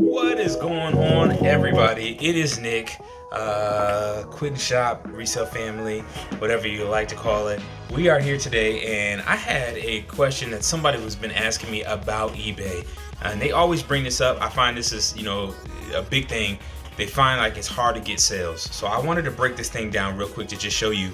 What is going on, everybody? It is Nick, Quit and Shop, Resale Family, whatever you like to call it. We are here today, and I had a question that somebody was been asking me about eBay, and they always bring this up. I find this is, a big thing. They find like it's hard to get sales. So I wanted to break this thing down real quick to just show you.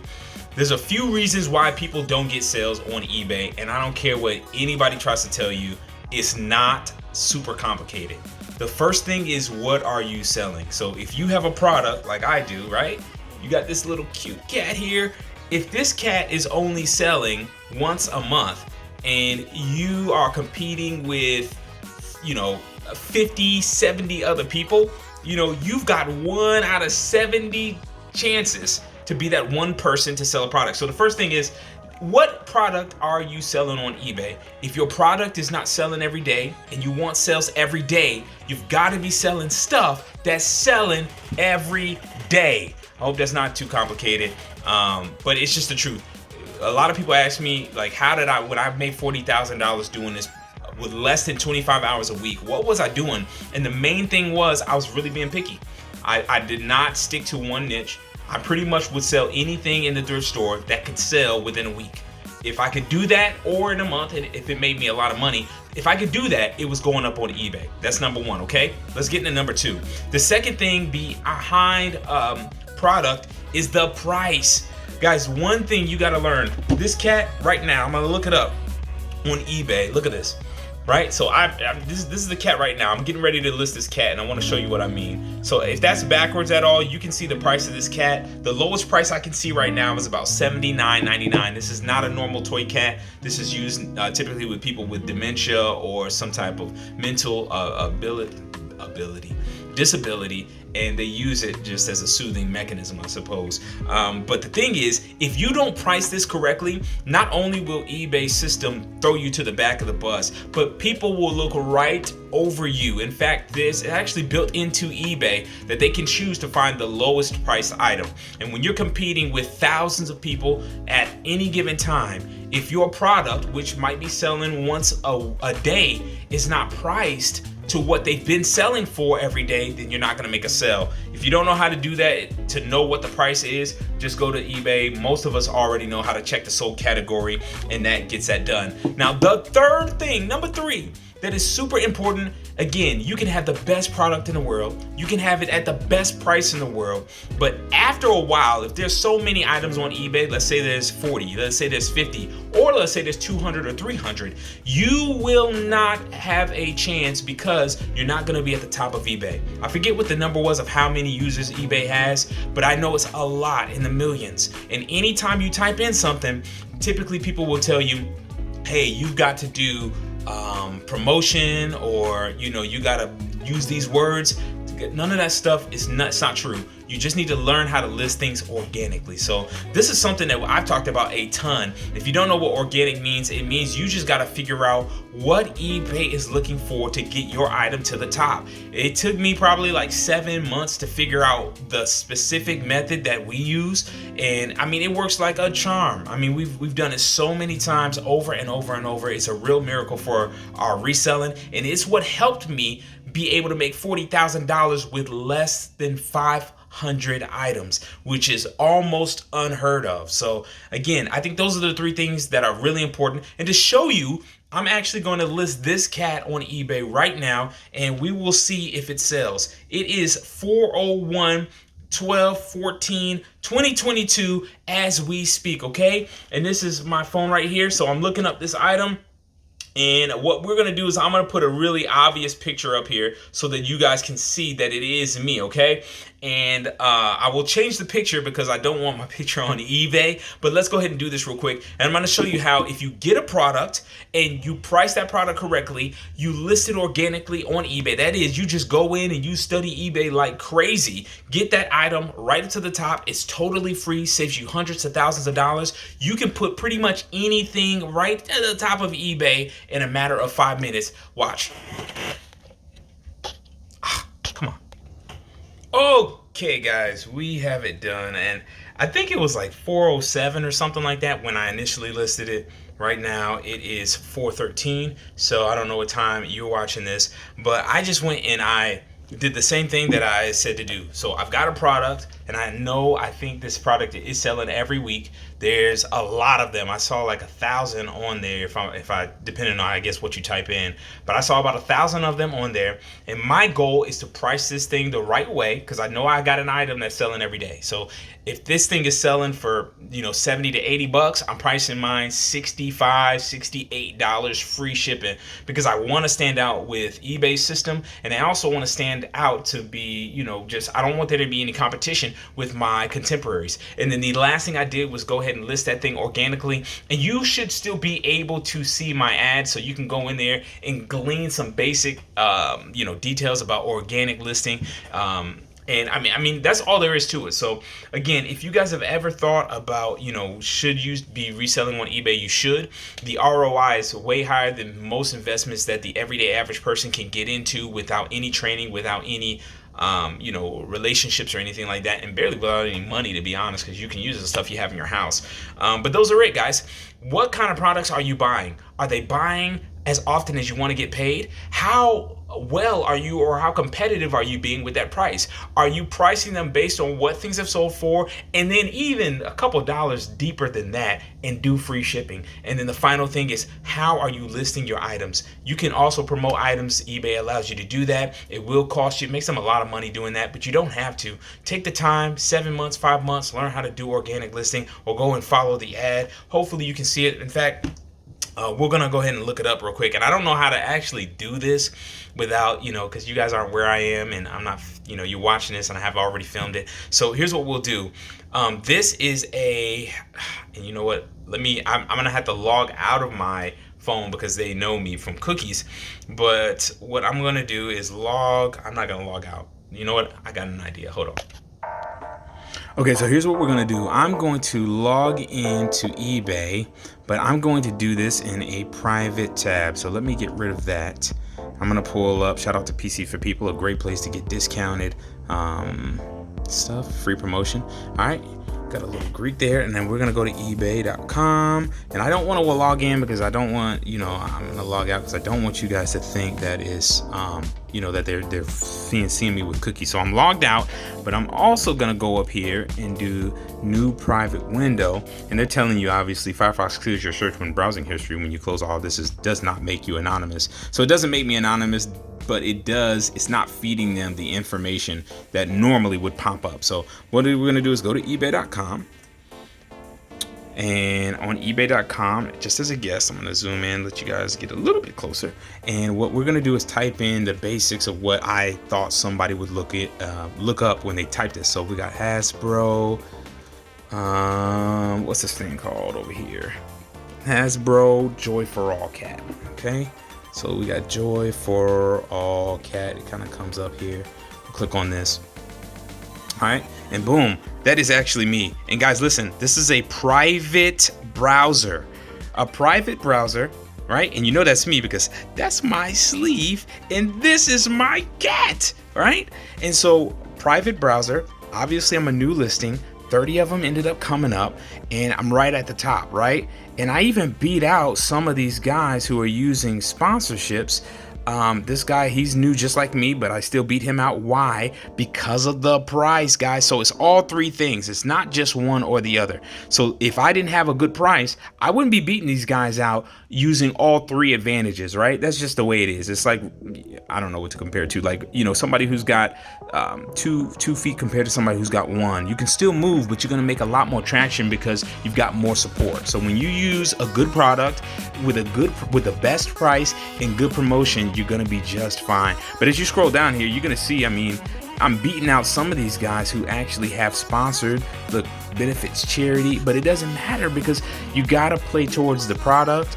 There's a few reasons why people don't get sales on eBay, and I don't care what anybody tries to tell you. It's not super complicated. The first thing is, what are you selling? So if you have a product like I do, right? You got this little cute cat here. If this cat is only selling once a month and you are competing with, 50, 70 other people, you've got 1 out of 70 chances to be that one person to sell a product. So the first thing is, what product are you selling on eBay? If your product is not selling every day and you want sales every day, you've got to be selling stuff that's selling every day. I hope that's not too complicated, but it's just the truth. A lot of people ask me, like, when I made $40,000 doing this with less than 25 hours a week, what was I doing? And the main thing was I was really being picky. I did not stick to one niche. I pretty much would sell anything in the thrift store that could sell within a week. If I could do that, or in a month, and if it made me a lot of money, if I could do that, it was going up on eBay. That's number one, okay? Let's get into number two. The second thing behind product is the price. Guys, one thing you gotta learn, this cat right now, I'm gonna look it up on eBay. Look at this. Right, so this is the cat right now. I'm getting ready to list this cat, and I want to show you what I mean. So if that's backwards at all, you can see the price of this cat. The lowest price I can see right now is about $79.99. This is not a normal toy cat. This is used typically with people with dementia or some type of mental disability, and they use it just as a soothing mechanism, I suppose. But the thing is, if you don't price this correctly, not only will eBay system throw you to the back of the bus, but people will look right over you. In fact, this is actually built into eBay that they can choose to find the lowest price item. And when you're competing with thousands of people at any given time, if your product, which might be selling once a day, is not priced to what they've been selling for every day, then you're not going to make a sale. If you don't know how to do that, to know what the price is, just go to eBay. Most of us already know how to check the sold category, and that gets that done. Now, the third thing, number three, that is super important. Again, you can have the best product in the world. You can have it at the best price in the world. But after a while, if there's so many items on eBay, let's say there's 40, let's say there's 50, or let's say there's 200 or 300, you will not have a chance because you're not going to be at the top of eBay. I forget what the number was of how many users eBay has, but I know it's a lot, in the millions. And anytime you type in something, typically people will tell you, hey, you've got to do promotion, or you gotta use these words. None of that stuff it's not true. You just need to learn how to list things organically. So this is something that I've talked about a ton. If you don't know what organic means, it means you just got to figure out what eBay is looking for to get your item to the top. It took me probably like 7 months to figure out the specific method that we use, and I mean, it works like a charm. I mean, we've done it so many times, over and over and over. It's a real miracle for our reselling, and it's what helped me be able to make $40,000 with less than 500 items, which is almost unheard of. So again, I think those are the three things that are really important. And to show you, I'm actually going to list this cat on eBay right now, and we will see if it sells. It is 401 12/14 2022 as we speak, okay? And this is my phone right here, so I'm looking up this item. And what we're going to do is I'm going to put a really obvious picture up here so that you guys can see that it is me, okay? And I will change the picture because I don't want my picture on eBay. But let's go ahead and do this real quick. And I'm going to show you how, if you get a product and you price that product correctly, you list it organically on eBay. That is, you just go in and you study eBay like crazy. Get that item right up to the top. It's totally free, saves you hundreds of thousands of dollars. You can put pretty much anything right at the top of eBay in a matter of 5 minutes. Watch. Come on. Okay, guys, we have it done, and I think it was like 407 or something like that when I initially listed it. Right now it is 4:13, so I don't know what time you're watching this, but I just went and I did the same thing that I said to do. So I've got a product, and I think this product is selling every week. There's a lot of them. I saw like 1,000 on there if I depending on, I guess, what you type in. But I saw about 1,000 of them on there, and my goal is to price this thing the right way, because I know I got an item that's selling every day. So if this thing is selling for 70 to 80 bucks, I'm pricing mine $65, $68 free shipping, because I want to stand out with eBay's system, and I also want to stand out to be, I don't want there to be any competition with my contemporaries. And then the last thing I did was go ahead and list that thing organically, and you should still be able to see my ad, so you can go in there and glean some basic details about organic listing. And I mean, that's all there is to it. So again, if you guys have ever thought about, should you be reselling on eBay, you should. The ROI is way higher than most investments that the everyday average person can get into without any training, without any relationships or anything like that, and barely without any money, to be honest, because you can use the stuff you have in your house. But those are it, guys. What kind of products are you buying? Are they buying as often as you want to get paid? How well are you, or how competitive are you being with that price? Are you pricing them based on what things have sold for, and then even a couple dollars deeper than that, and do free shipping? And then the final thing is, how are you listing your items? You can also promote items. eBay allows you to do that. It will cost you, it makes them a lot of money doing that, but you don't have to. Take the time, 7 months, 5 months, learn how to do organic listing, or go and follow the ad. Hopefully you can see it. In fact, we're going to go ahead and look it up real quick. And I don't know how to actually do this without, because you guys aren't where I am, and I'm not, you're watching this and I have already filmed it. So here's what we'll do. This is and you know what? I'm going to have to log out of my phone because they know me from cookies. But what I'm going to do is I'm not going to log out. You know what? I got an idea. Hold on. Okay, so here's what we're going to do. I'm going to log into eBay, but I'm going to do this in a private tab. So let me get rid of that. I'm going to pull up, shout out to PC for People, a great place to get discounted stuff, free promotion. All right, got a little Greek there, and then we're going to go to ebay.com. And I don't want to log in because I don't want, I'm going to log out because I don't want you guys to think that is, that they're seeing me with cookies. So I'm logged out, but I'm also going to go up here and do new private window. And they're telling you, obviously, Firefox clears your search when browsing history. When you close all this, does not make you anonymous. So it doesn't make me anonymous, but it's not feeding them the information that normally would pop up. So what we're going to do is go to ebay.com. And on ebay.com, just as a guess, I'm going to zoom in, let you guys get a little bit closer. And what we're going to do is type in the basics of what I thought somebody would look up when they type this. So we got Hasbro. What's this thing called over here? Hasbro Joy For All cat. Okay. So we got Joy For All cat. It kind of comes up here. Click on this. All right, and boom, that is actually me. And guys, listen, this is a private browser. A private browser, right? And that's me because that's my sleeve and this is my cat, right? And so private browser, obviously I'm a new listing. 30 of them ended up coming up, and I'm right at the top, right? And I even beat out some of these guys who are using sponsorships. This guy, he's new just like me, but I still beat him out. Why? Because of the price, guys. So it's all three things. It's not just one or the other. So if I didn't have a good price, I wouldn't be beating these guys out using all three advantages, right? That's just the way it is. It's like, I don't know what to compare it to. Like, somebody who's got 2 feet compared to somebody who's got 1. You can still move, but you're going to make a lot more traction because you've got more support. So when you use a good product with the best price and good promotion, you're going to be just fine. But as you scroll down here, you're going to see, I'm beating out some of these guys who actually have sponsored the benefits charity, but it doesn't matter because you got to play towards the product,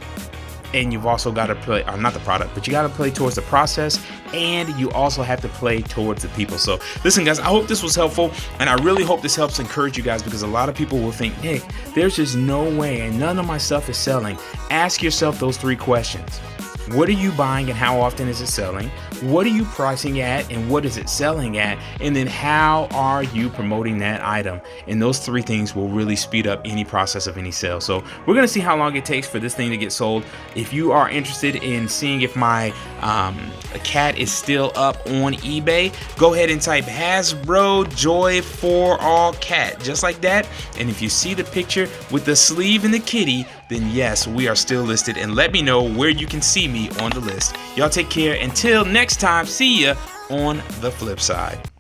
and you've also got to play, not the product, but you got to play towards the process, and you also have to play towards the people. So listen, guys, I hope this was helpful, and I really hope this helps encourage you guys, because a lot of people will think, hey, there's just no way, and none of my stuff is selling. Ask yourself those 3 questions. What are you buying and how often is it selling? What are you pricing at and what is it selling at? And then how are you promoting that item? And those three things will really speed up any process of any sale. So we're gonna see how long it takes for this thing to get sold. If you are interested in seeing if my cat is still up on eBay, go ahead and type Hasbro Joy For All cat, just like that. And if you see the picture with the sleeve and the kitty, then yes, we are still listed, and let me know where you can see me on the list. Y'all take care. Until next time, see ya on the flip side.